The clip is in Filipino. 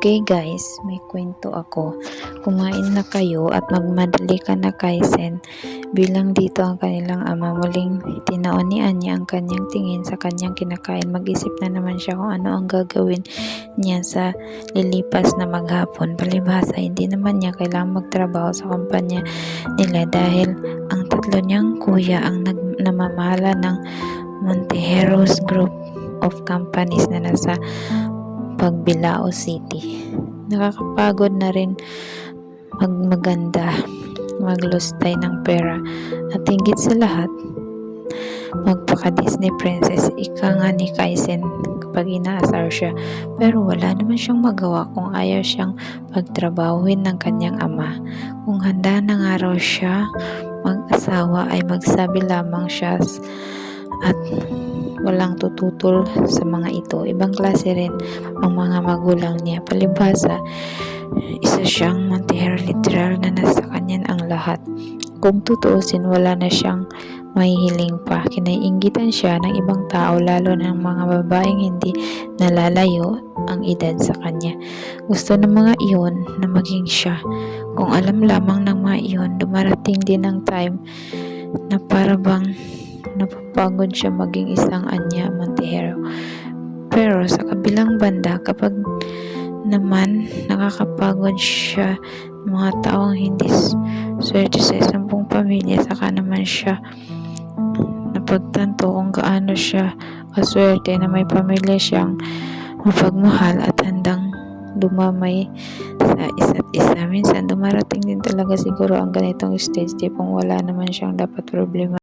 Okay guys, may kwento ako. Kumain na kayo at magmadali ka na Kaisen. Bilang dito ang kanilang ama, muling tinaon ni Anya ang kanyang tingin sa kanyang kinakain. Mag-isip na naman siya kung ano ang gagawin niya sa lilipas na maghapon. Palibhasa, hindi naman niya kailangang magtrabaho sa kumpanya nila dahil ang tatlo niyang kuya ang namamahala ng Montejeros Group of Companies na nasa Pagbilao City. Nakakapagod na rin maganda, maglustay ng pera at higit sa lahat magpaka-Disney princess. Ika nga ni Kaisen kapag inaasar siya, pero wala naman siyang magawa kung ayaw siyang pagtrabahuin ng kanyang ama. Kung handa na nga raw siya mag-asawa ay magsabi lamang siya at walang tututol sa mga ito. Ibang klase rin ang mga magulang niya. Palibhasa, isa siyang Montejero, literal na nasa kanya ang lahat. Kung tutuusin, wala na siyang mahihiling pa. Kinaiinggitan siya ng ibang tao, lalo ng mga babaeng hindi nalalayo ang edad sa kanya. Gusto ng mga iyon na maging siya. Kung alam lamang ng mga iyon, dumarating din ang time na para bang napapagod siya maging isang Anya Montejero. Pero sa kabilang banda, kapag naman nakakapagod siya ng mga taong hindi swerte sa isang buong pamilya, saka naman siya napagtanto kung gaano siya kaswerte na may pamilya siyang mapagmahal at handang dumamay sa isa't isa. Minsan dumarating din talaga siguro ang ganitong stage, tipong wala naman siyang dapat problema.